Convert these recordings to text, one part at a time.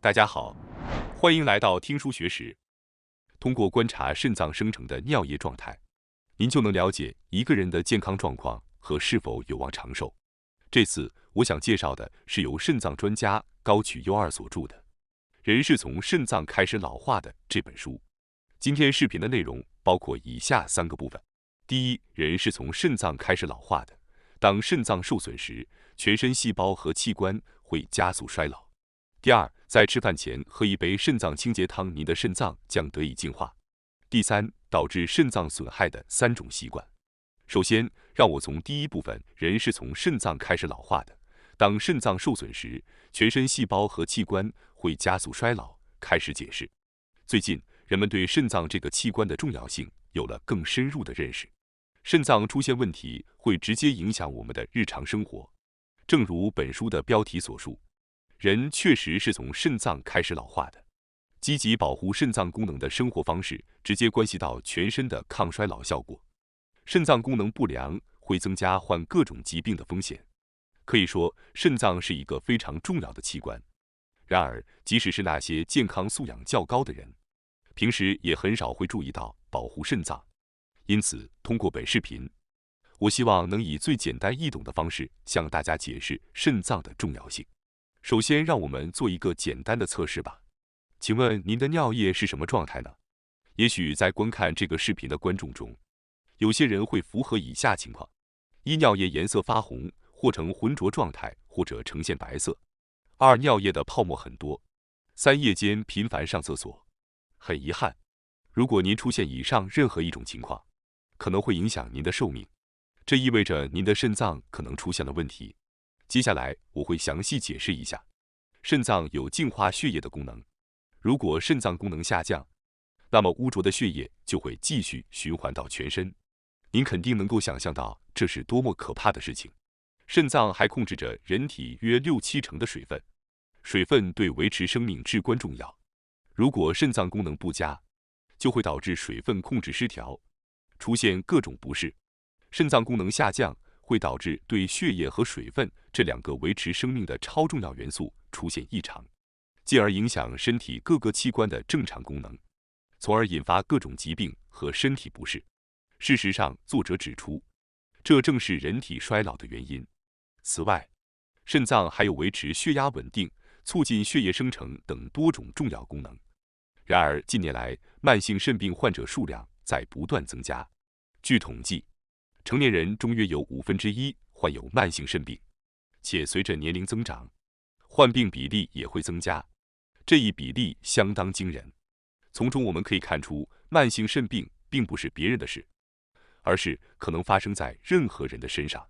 大家好，欢迎来到听书学史。通过观察肾脏生成的尿液状态，您就能了解一个人的健康状况和是否有望长寿。这次我想介绍的是由肾脏专家高曲优二所著的《人是从肾脏开始老化的》这本书。今天视频的内容包括以下3个部分：第一，人是从肾脏开始老化的。当肾脏受损时，全身细胞和器官会加速衰老。第二，在吃饭前喝一杯肾脏清洁汤，您的肾脏将得以净化。第三，导致肾脏损害的3种习惯。首先，让我从第一部分，人是从肾脏开始老化的。当肾脏受损时，全身细胞和器官会加速衰老，开始解释。最近，人们对肾脏这个器官的重要性有了更深入的认识。肾脏出现问题会直接影响我们的日常生活。正如本书的标题所述，人确实是从肾脏开始老化的。积极保护肾脏功能的生活方式，直接关系到全身的抗衰老效果。肾脏功能不良会增加患各种疾病的风险。可以说，肾脏是一个非常重要的器官。然而，即使是那些健康素养较高的人，平时也很少会注意到保护肾脏。因此，通过本视频，我希望能以最简单易懂的方式向大家解释肾脏的重要性。首先，让我们做一个简单的测试吧。请问您的尿液是什么状态呢？也许在观看这个视频的观众中，有些人会符合以下情况：一、尿液颜色发红或呈浑浊状态，或者呈现白色；二、尿液的泡沫很多；三、夜间频繁上厕所。很遗憾，如果您出现以上任何一种情况，可能会影响您的寿命。这意味着您的肾脏可能出现了问题。接下来我会详细解释一下。肾脏有净化血液的功能，如果肾脏功能下降，那么污浊的血液就会继续循环到全身。您肯定能够想象到这是多么可怕的事情。肾脏还控制着人体约6-7成的水分，水分对维持生命至关重要。如果肾脏功能不佳，就会导致水分控制失调，出现各种不适。肾脏功能下降会导致对血液和水分这2个维持生命的超重要元素出现异常，进而影响身体各个器官的正常功能，从而引发各种疾病和身体不适。事实上，作者指出，这正是人体衰老的原因。此外，肾脏还有维持血压稳定、促进血液生成等多种重要功能。然而，近年来慢性肾病患者数量在不断增加。据统计，成年人中约有1/5患有慢性肾病，且随着年龄增长，患病比例也会增加。这一比例相当惊人。从中我们可以看出，慢性肾病并不是别人的事，而是可能发生在任何人的身上。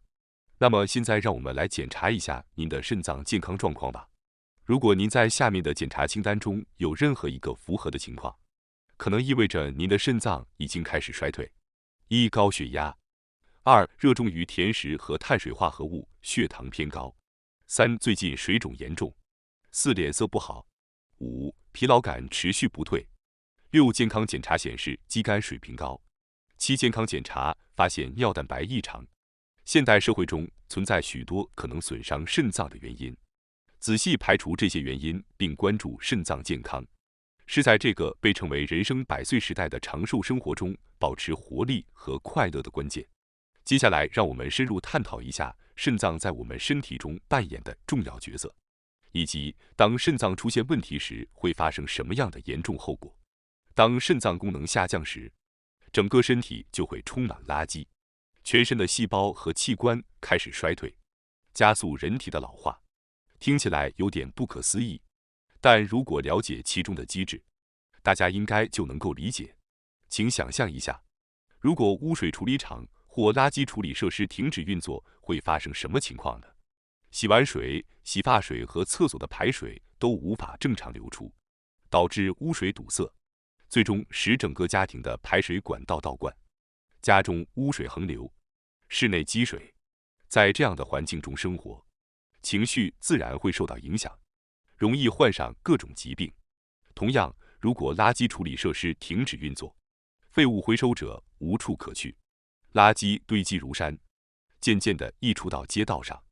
那么现在让我们来检查一下您的肾脏健康状况吧。如果您在下面的检查清单中有任何一个符合的情况，可能意味着您的肾脏已经开始衰退。一、高血压；二、热衷于甜食和碳水化合物，血糖偏高；三、最近水肿严重；四、脸色不好；五、疲劳感持续不退；六、健康检查显示肌酐水平高；七、健康检查发现尿蛋白异常。现代社会中存在许多可能损伤肾脏的原因，仔细排除这些原因并关注肾脏健康，是在这个被称为人生100岁时代的长寿生活中保持活力和快乐的关键。接下来，让我们深入探讨一下肾脏在我们身体中扮演的重要角色，以及当肾脏出现问题时会发生什么样的严重后果。当肾脏功能下降时，整个身体就会充满垃圾，全身的细胞和器官开始衰退，加速人体的老化。听起来有点不可思议，但如果了解其中的机制，大家应该就能够理解。请想象一下，如果污水处理厂或垃圾处理设施停止运作，会发生什么情况呢？洗完水、洗发水和厕所的排水都无法正常流出，导致污水堵塞，最终使整个家庭的排水管道倒灌，家中污水横流，室内积水。在这样的环境中生活，情绪自然会受到影响，容易患上各种疾病。同样，如果垃圾处理设施停止运作，废物回收者无处可去，垃圾堆积如山，渐渐地溢出到街道上，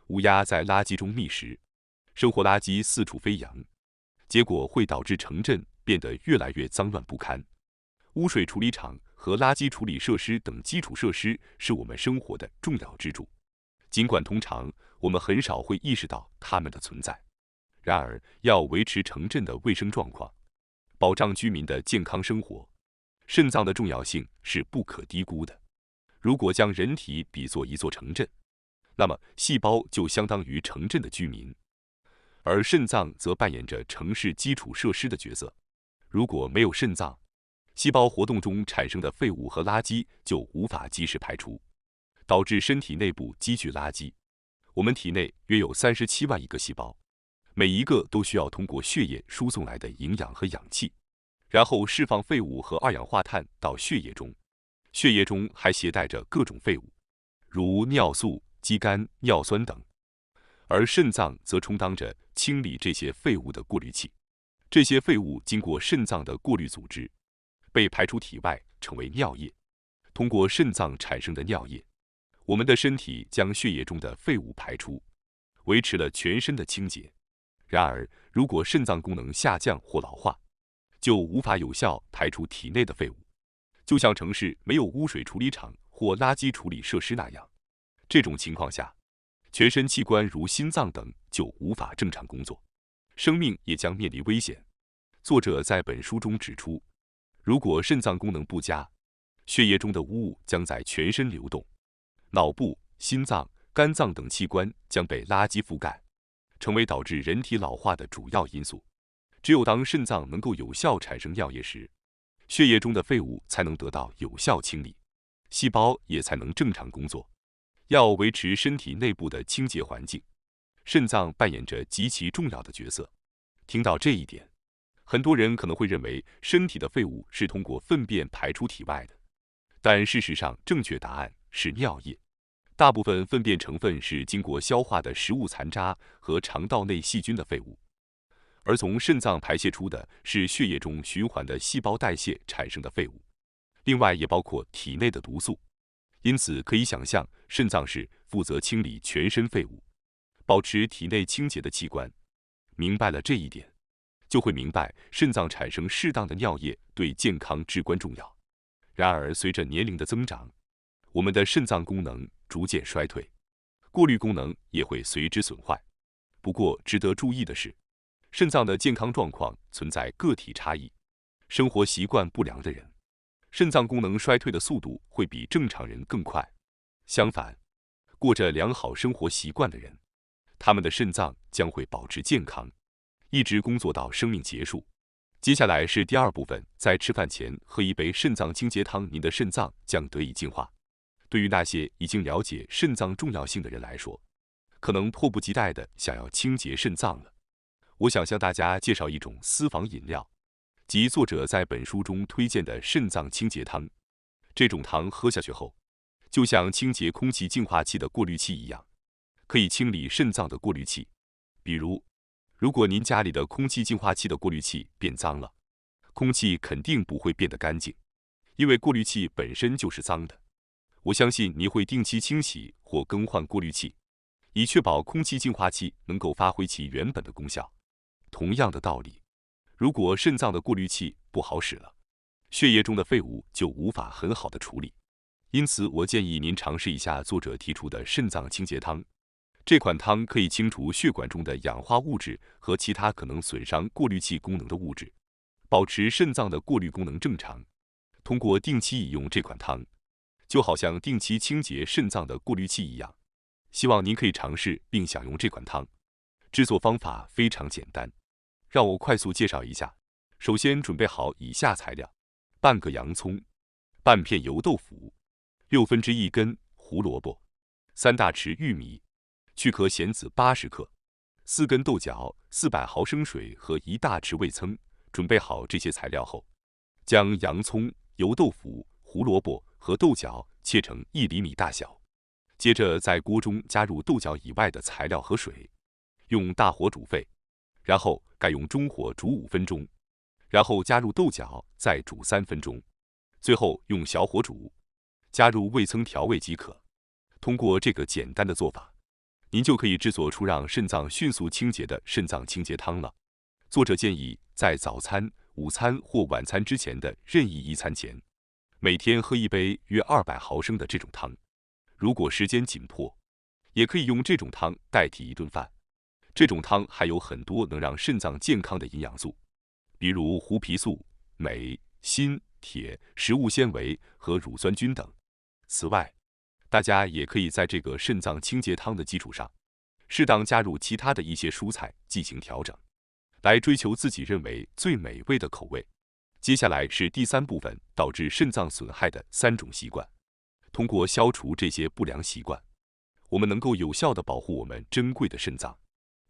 乌鸦在垃圾中觅食，生活垃圾四处飞扬，结果会导致城镇变得越来越脏乱不堪。污水处理厂和垃圾处理设施等基础设施是我们生活的重要支柱，尽管通常我们很少会意识到它们的存在。然而，要维持城镇的卫生状况，保障居民的健康生活，肾脏的重要性是不可低估的。如果将人体比作一座城镇，那么细胞就相当于城镇的居民，而肾脏则扮演着城市基础设施的角色。如果没有肾脏，细胞活动中产生的废物和垃圾就无法及时排出，导致身体内部积聚垃圾。我们体内约有37万亿个细胞，每一个都需要通过血液输送来的营养和氧气，然后释放废物和二氧化碳到血液中。血液中还携带着各种废物，如尿素、肌酐、尿酸等，而肾脏则充当着清理这些废物的过滤器。这些废物经过肾脏的过滤组织，被排出体外，成为尿液。通过肾脏产生的尿液，我们的身体将血液中的废物排出，维持了全身的清洁。然而，如果肾脏功能下降或老化，就无法有效排出体内的废物，就像城市没有污水处理厂或垃圾处理设施那样。这种情况下，全身器官如心脏等就无法正常工作，生命也将面临危险。作者在本书中指出，如果肾脏功能不佳，血液中的污物将在全身流动，脑部、心脏、肝脏等器官将被垃圾覆盖，成为导致人体老化的主要因素。只有当肾脏能够有效产生尿液时，血液中的废物才能得到有效清理，细胞也才能正常工作。要维持身体内部的清洁环境，肾脏扮演着极其重要的角色。听到这一点，很多人可能会认为身体的废物是通过粪便排出体外的，但事实上，正确答案是尿液。大部分粪便成分是经过消化的食物残渣和肠道内细菌的废物，而从肾脏排泄出的是血液中循环的细胞代谢产生的废物，另外也包括体内的毒素。因此，可以想象，肾脏是负责清理全身废物、保持体内清洁的器官。明白了这一点，就会明白肾脏产生适当的尿液对健康至关重要。然而，随着年龄的增长，我们的肾脏功能逐渐衰退，过滤功能也会随之损坏。不过，值得注意的是，肾脏的健康状况存在个体差异。生活习惯不良的人，肾脏功能衰退的速度会比正常人更快。相反，过着良好生活习惯的人，他们的肾脏将会保持健康，一直工作到生命结束。接下来是第二部分，在吃饭前喝一杯肾脏清洁汤，您的肾脏将得以净化。对于那些已经了解肾脏重要性的人来说，可能迫不及待地想要清洁肾脏了。我想向大家介绍一种私房饮料，即作者在本书中推荐的肾脏清洁汤。这种汤喝下去后，就像清洁空气净化器的过滤器一样，可以清理肾脏的过滤器。比如，如果您家里的空气净化器的过滤器变脏了，空气肯定不会变得干净，因为过滤器本身就是脏的。我相信你会定期清洗或更换过滤器，以确保空气净化器能够发挥其原本的功效。同样的道理，如果肾脏的过滤器不好使了，血液中的废物就无法很好的处理。因此，我建议您尝试一下作者提出的肾脏清洁汤。这款汤可以清除血管中的氧化物质和其他可能损伤过滤器功能的物质，保持肾脏的过滤功能正常。通过定期饮用这款汤，就好像定期清洁肾脏的过滤器一样。希望您可以尝试并享用这款汤。制作方法非常简单，让我快速介绍一下。首先准备好以下材料：半个洋葱、半片油豆腐、1/6根胡萝卜、3大匙玉米、去壳咸子80克、4根豆角、400毫升水和1大匙味噌。准备好这些材料后，将洋葱、油豆腐、胡萝卜和豆角切成1厘米大小。接着在锅中加入豆角以外的材料和水，用大火煮沸，然后改用中火煮5分钟，然后加入豆角，再煮3分钟，最后用小火煮，加入味噌调味即可。通过这个简单的做法，您就可以制作出让肾脏迅速清洁的肾脏清洁汤了。作者建议在早餐、午餐或晚餐之前的任意一餐前，每天喝一杯约200毫升的这种汤。如果时间紧迫，也可以用这种汤代替一顿饭。这种汤含有很多能让肾脏健康的营养素，比如胡皮素、镁、锌、铁、食物纤维和乳酸菌等。此外，大家也可以在这个肾脏清洁汤的基础上，适当加入其他的一些蔬菜进行调整，来追求自己认为最美味的口味。接下来是第3部分，导致肾脏损害的3种习惯。通过消除这些不良习惯，我们能够有效地保护我们珍贵的肾脏。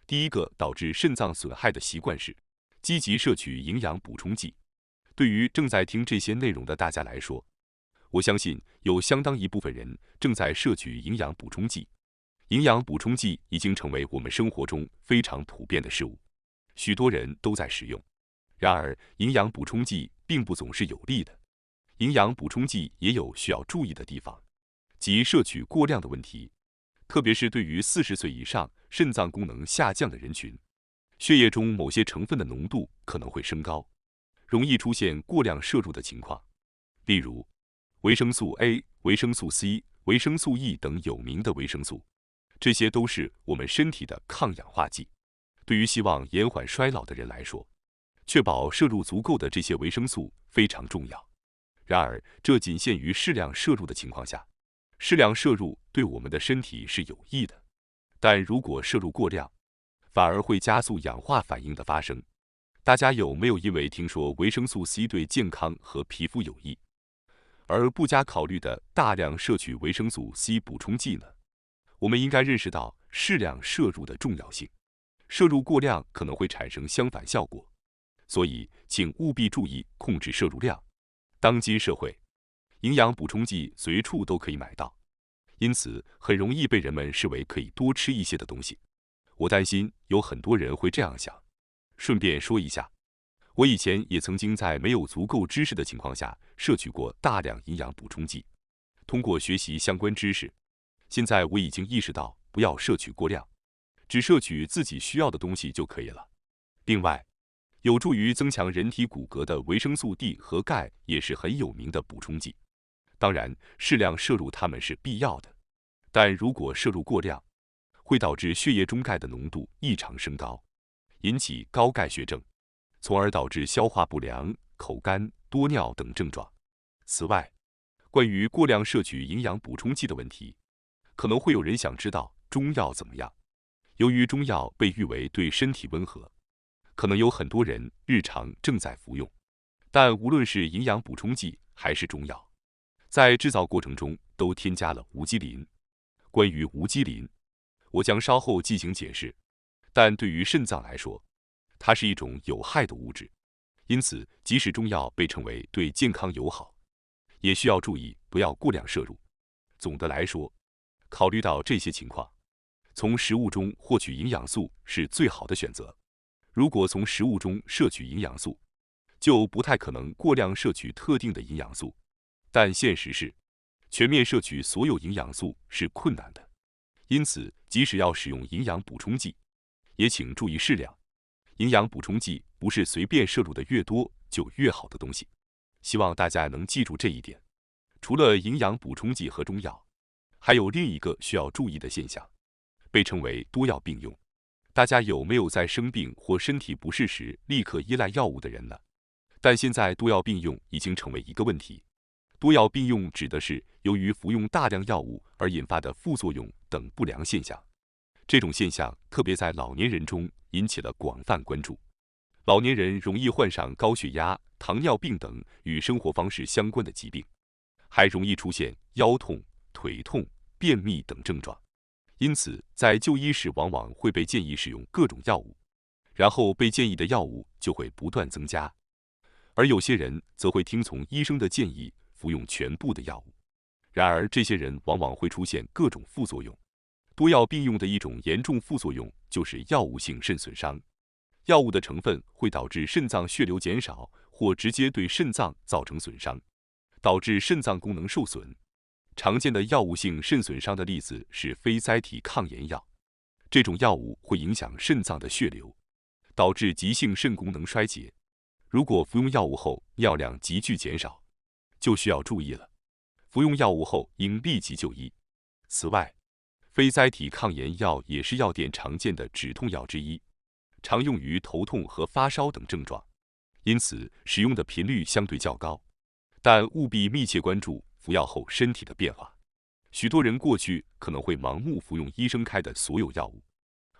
第一个导致肾脏损害的习惯是积极摄取营养补充剂。对于正在听这些内容的大家来说，我相信有相当一部分人正在摄取营养补充剂。营养补充剂已经成为我们生活中非常普遍的事物，许多人都在使用。然而，营养补充剂并不总是有利的。营养补充剂也有需要注意的地方，即摄取过量的问题。特别是对于40岁以上肾脏功能下降的人群，血液中某些成分的浓度可能会升高，容易出现过量摄入的情况。例如，维生素 A、维生素 C、维生素 E 等有名的维生素，这些都是我们身体的抗氧化剂。对于希望延缓衰老的人来说，确保摄入足够的这些维生素非常重要。然而，这仅限于适量摄入的情况下。适量摄入对我们的身体是有益的，但如果摄入过量，反而会加速氧化反应的发生。大家有没有因为听说维生素 C 对健康和皮肤有益，而不加考虑的大量摄取维生素 C 补充剂呢？我们应该认识到适量摄入的重要性，摄入过量可能会产生相反效果，所以请务必注意控制摄入量。当今社会，营养补充剂随处都可以买到，因此很容易被人们视为可以多吃一些的东西。我担心有很多人会这样想。顺便说一下，我以前也曾经在没有足够知识的情况下摄取过大量营养补充剂。通过学习相关知识，现在我已经意识到不要摄取过量，只摄取自己需要的东西就可以了。另外，有助于增强人体骨骼的维生素 D 和钙也是很有名的补充剂。当然，适量摄入它们是必要的，但如果摄入过量，会导致血液中钙的浓度异常升高，引起高钙血症，从而导致消化不良、口干、多尿等症状。此外，关于过量摄取营养补充剂的问题，可能会有人想知道中药怎么样。由于中药被誉为对身体温和，可能有很多人日常正在服用，但无论是营养补充剂还是中药，在制造过程中都添加了无机磷。关于无机磷，我将稍后进行解释，但对于肾脏来说，它是一种有害的物质，因此即使中药被称为对健康友好，也需要注意不要过量摄入。总的来说，考虑到这些情况，从食物中获取营养素是最好的选择。如果从食物中摄取营养素，就不太可能过量摄取特定的营养素。但现实是，全面摄取所有营养素是困难的，因此即使要使用营养补充剂，也请注意适量。营养补充剂不是随便摄入的越多就越好的东西，希望大家能记住这一点。除了营养补充剂和中药，还有另一个需要注意的现象，被称为多药并用。大家有没有在生病或身体不适时立刻依赖药物的人呢？但现在多药并用已经成为一个问题。多药并用指的是由于服用大量药物而引发的副作用等不良现象。这种现象特别在老年人中引起了广泛关注。老年人容易患上高血压、糖尿病等与生活方式相关的疾病，还容易出现腰痛、腿痛、便秘等症状。因此，在就医时往往会被建议使用各种药物，然后被建议的药物就会不断增加，而有些人则会听从医生的建议服用全部的药物。然而，这些人往往会出现各种副作用。多药并用的一种严重副作用就是药物性肾损伤。药物的成分会导致肾脏血流减少，或直接对肾脏造成损伤，导致肾脏功能受损。常见的药物性肾损伤的例子是非甾体抗炎药，这种药物会影响肾脏的血流，导致急性肾功能衰竭。如果服用药物后尿量急剧减少，就需要注意了。服用药物后应立即就医。此外，非甾体抗炎药也是药店常见的止痛药之一，常用于头痛和发烧等症状，因此使用的频率相对较高。但务必密切关注服药后身体的变化。许多人过去可能会盲目服用医生开的所有药物，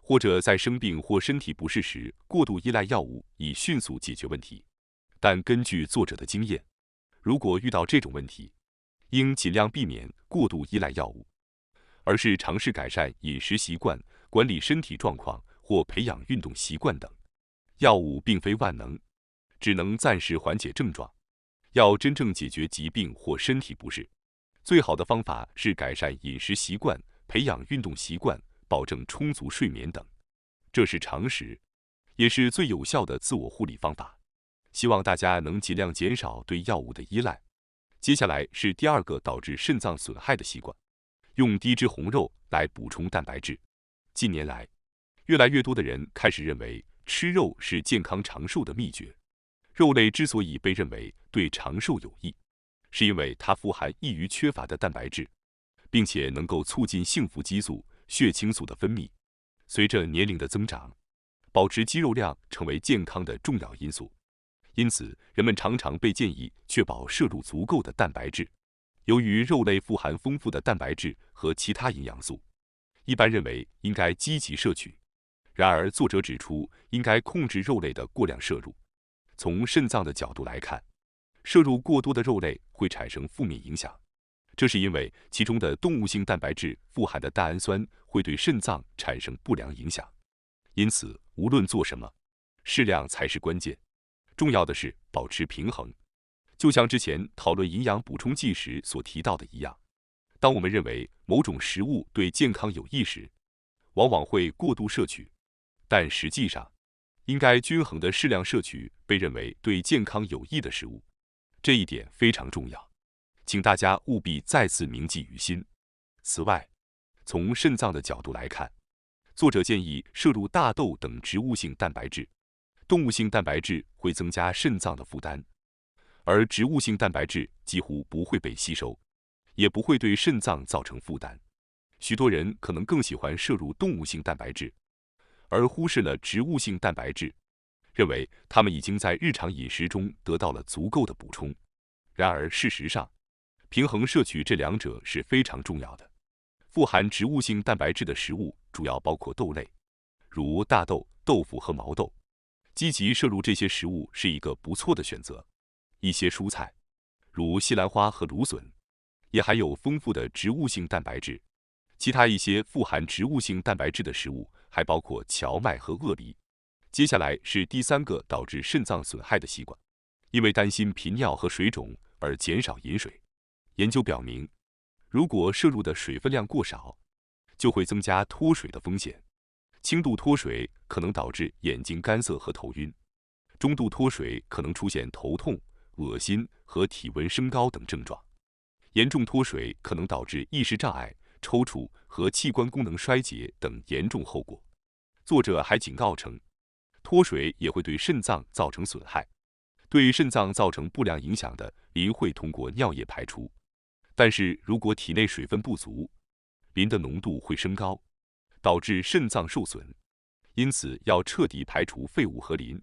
或者在生病或身体不适时过度依赖药物以迅速解决问题。但根据作者的经验，如果遇到这种问题，应尽量避免过度依赖药物，而是尝试改善饮食习惯、管理身体状况或培养运动习惯等。药物并非万能，只能暂时缓解症状。要真正解决疾病或身体不适，最好的方法是改善饮食习惯、培养运动习惯、保证充足睡眠等。这是常识，也是最有效的自我护理方法。希望大家能尽量减少对药物的依赖。接下来是第二个导致肾脏损害的习惯，用低脂红肉来补充蛋白质。近年来，越来越多的人开始认为吃肉是健康长寿的秘诀。肉类之所以被认为对长寿有益，是因为它富含易于缺乏的蛋白质，并且能够促进幸福激素、血清素的分泌。随着年龄的增长，保持肌肉量成为健康的重要因素。因此，人们常常被建议确保摄入足够的蛋白质。由于肉类富含丰富的蛋白质和其他营养素，一般认为应该积极摄取。然而，作者指出，应该控制肉类的过量摄入。从肾脏的角度来看，摄入过多的肉类会产生负面影响，这是因为其中的动物性蛋白质富含的蛋氨酸会对肾脏产生不良影响。因此，无论做什么，适量才是关键。重要的是保持平衡，就像之前讨论营养补充剂时所提到的一样，当我们认为某种食物对健康有益时，往往会过度摄取，但实际上，应该均衡的适量摄取被认为对健康有益的食物，这一点非常重要，请大家务必再次铭记于心。此外，从肾脏的角度来看，作者建议摄入大豆等植物性蛋白质。动物性蛋白质会增加肾脏的负担，而植物性蛋白质几乎不会被吸收，也不会对肾脏造成负担。许多人可能更喜欢摄入动物性蛋白质，而忽视了植物性蛋白质，认为他们已经在日常饮食中得到了足够的补充。然而，事实上，平衡摄取这两者是非常重要的。富含植物性蛋白质的食物主要包括豆类，如大豆、豆腐和毛豆。积极摄入这些食物是一个不错的选择。一些蔬菜，如西兰花和芦笋，也含有丰富的植物性蛋白质。其他一些富含植物性蛋白质的食物还包括荞麦和鳄梨。接下来是第三个导致肾脏损害的习惯，因为担心频尿和水肿而减少饮水。研究表明，如果摄入的水分量过少，就会增加脱水的风险。轻度脱水可能导致眼睛干涩和头晕，中度脱水可能出现头痛、恶心和体温升高等症状，严重脱水可能导致意识障碍、抽搐和器官功能衰竭等严重后果。作者还警告称，脱水也会对肾脏造成损害。对肾脏造成不良影响的磷会通过尿液排出，但是如果体内水分不足，磷的浓度会升高，导致肾脏受损，因此要彻底排除废物和磷，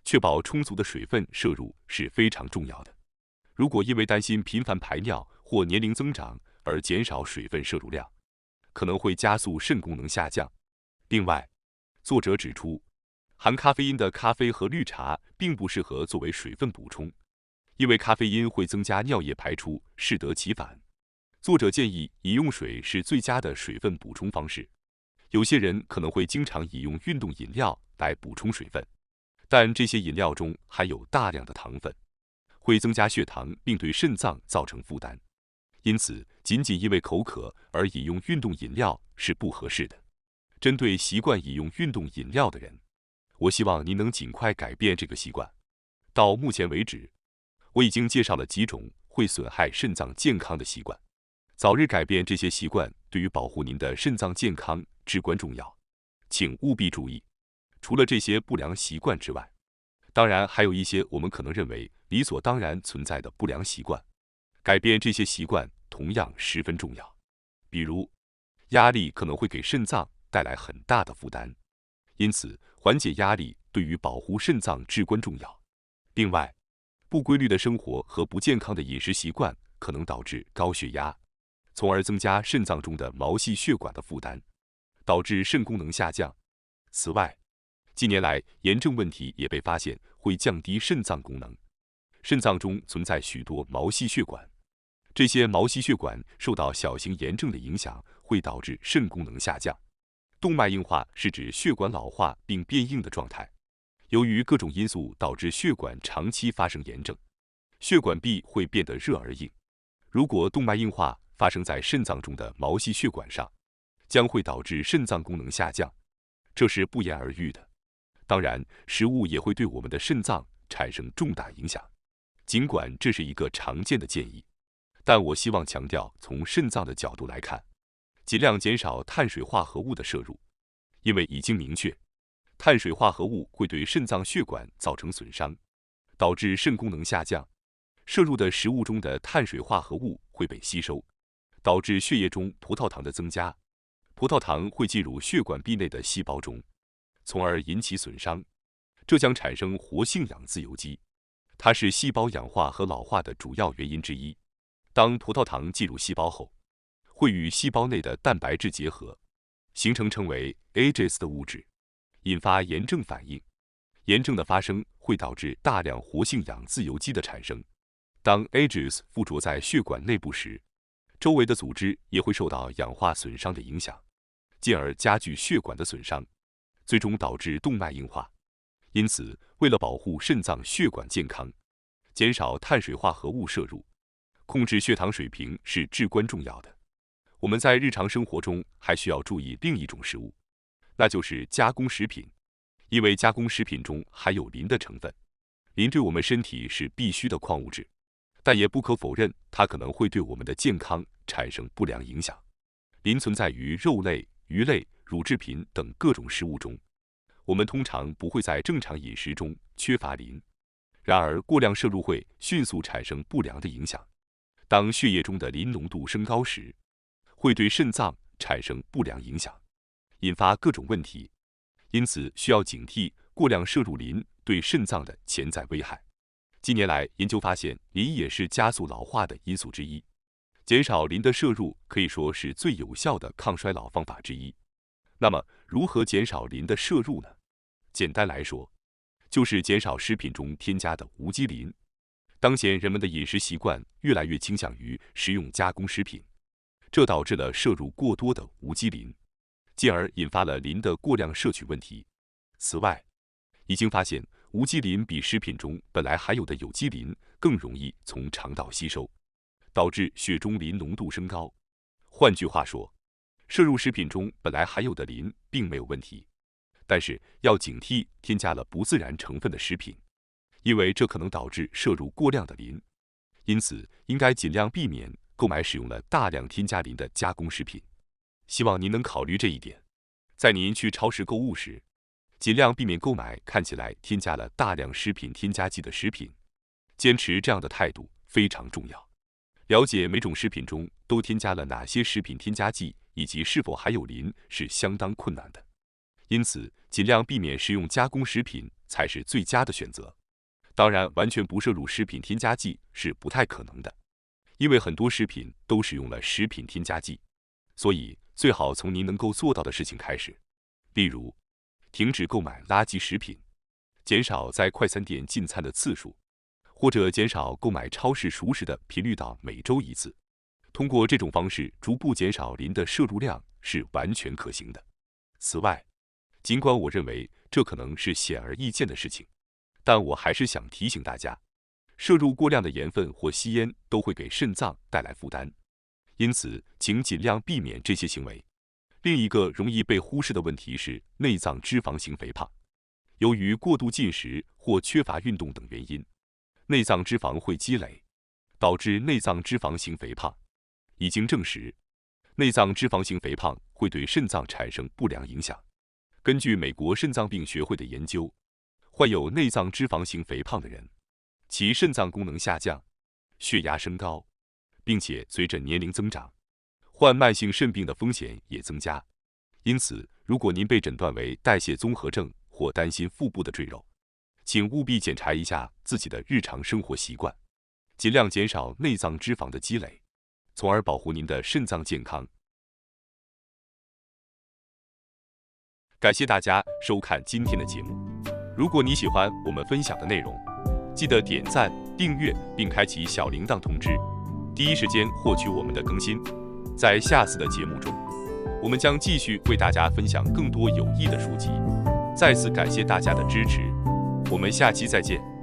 确保充足的水分摄入是非常重要的。如果因为担心频繁排尿或年龄增长而减少水分摄入量，可能会加速肾功能下降。另外，作者指出，含咖啡因的咖啡和绿茶并不适合作为水分补充，因为咖啡因会增加尿液排出，适得其反。作者建议饮用水是最佳的水分补充方式。有些人可能会经常饮用运动饮料来补充水分，但这些饮料中含有大量的糖分，会增加血糖并对肾脏造成负担。因此，仅仅因为口渴而饮用运动饮料是不合适的。针对习惯饮用运动饮料的人，我希望您能尽快改变这个习惯。到目前为止，我已经介绍了几种会损害肾脏健康的习惯。早日改变这些习惯，对于保护您的肾脏健康至关重要，请务必注意。除了这些不良习惯之外，当然还有一些我们可能认为理所当然存在的不良习惯，改变这些习惯同样十分重要。比如，压力可能会给肾脏带来很大的负担，因此缓解压力对于保护肾脏至关重要。另外，不规律的生活和不健康的饮食习惯可能导致高血压，从而增加肾脏中的毛细血管的负担，导致肾功能下降。此外，近年来炎症问题也被发现会降低肾脏功能。肾脏中存在许多毛细血管，这些毛细血管受到小型炎症的影响，会导致肾功能下降。动脉硬化是指血管老化并变硬的状态，由于各种因素导致血管长期发生炎症，血管壁会变得热而硬。如果动脉硬化发生在肾脏中的毛细血管上，将会导致肾脏功能下降，这是不言而喻的。当然，食物也会对我们的肾脏产生重大影响。尽管这是一个常见的建议，但我希望强调，从肾脏的角度来看，尽量减少碳水化合物的摄入，因为已经明确，碳水化合物会对肾脏血管造成损伤，导致肾功能下降。摄入的食物中的碳水化合物会被吸收，导致血液中葡萄糖的增加，葡萄糖会进入血管壁内的细胞中，从而引起损伤，这将产生活性氧自由基，它是细胞氧化和老化的主要原因之一。当葡萄糖进入细胞后，会与细胞内的蛋白质结合，形成称为 AGEs 的物质，引发炎症反应。炎症的发生会导致大量活性氧自由基的产生。当 AGEs 附着在血管内部时，周围的组织也会受到氧化损伤的影响，进而加剧血管的损伤，最终导致动脉硬化。因此，为了保护肾脏血管健康，减少碳水化合物摄入，控制血糖水平是至关重要的。我们在日常生活中还需要注意另一种食物，那就是加工食品，因为加工食品中含有磷的成分。磷对我们身体是必需的矿物质，但也不可否认，它可能会对我们的健康产生不良影响。磷存在于肉类、鱼类、乳制品等各种食物中，我们通常不会在正常饮食中缺乏磷，然而过量摄入会迅速产生不良的影响。当血液中的磷浓度升高时，会对肾脏产生不良影响，引发各种问题。因此，需要警惕过量摄入磷对肾脏的潜在危害。近年来，研究发现，磷也是加速老化的因素之一。减少磷的摄入可以说是最有效的抗衰老方法之一。那么，如何减少磷的摄入呢？简单来说，就是减少食品中添加的无机磷。当前人们的饮食习惯越来越倾向于食用加工食品，这导致了摄入过多的无机磷，进而引发了磷的过量摄取问题。此外，已经发现无机磷比食品中本来含有的有机磷更容易从肠道吸收，导致血中磷浓度升高。换句话说，摄入食品中本来含有的磷并没有问题，但是要警惕添加了不自然成分的食品，因为这可能导致摄入过量的磷。因此，应该尽量避免购买使用了大量添加磷的加工食品。希望您能考虑这一点，在您去超市购物时，尽量避免购买看起来添加了大量食品添加剂的食品。坚持这样的态度非常重要。了解每种食品中都添加了哪些食品添加剂以及是否含有磷是相当困难的，因此尽量避免食用加工食品才是最佳的选择。当然，完全不摄入食品添加剂是不太可能的，因为很多食品都使用了食品添加剂，所以最好从您能够做到的事情开始，例如停止购买垃圾食品，减少在快餐店进餐的次数，或者减少购买超市熟食的频率到每周一次。通过这种方式逐步减少磷的摄入量是完全可行的。此外，尽管我认为这可能是显而易见的事情，但我还是想提醒大家，摄入过量的盐分或吸烟都会给肾脏带来负担，因此请尽量避免这些行为。另一个容易被忽视的问题是内脏脂肪型肥胖。由于过度进食或缺乏运动等原因，内脏脂肪会积累，导致内脏脂肪型肥胖。已经证实，内脏脂肪型肥胖会对肾脏产生不良影响，根据美国肾脏病学会的研究，患有内脏脂肪型肥胖的人，其肾脏功能下降，血压升高，并且随着年龄增长，患慢性肾病的风险也增加。因此，如果您被诊断为代谢综合症或担心腹部的赘肉，请务必检查一下自己的日常生活习惯，尽量减少内脏脂肪的积累，从而保护您的肾脏健康。感谢大家收看今天的节目。如果你喜欢我们分享的内容，记得点赞、订阅并开启小铃铛通知，第一时间获取我们的更新。在下次的节目中，我们将继续为大家分享更多有益的书籍。再次感谢大家的支持，我们下期再见。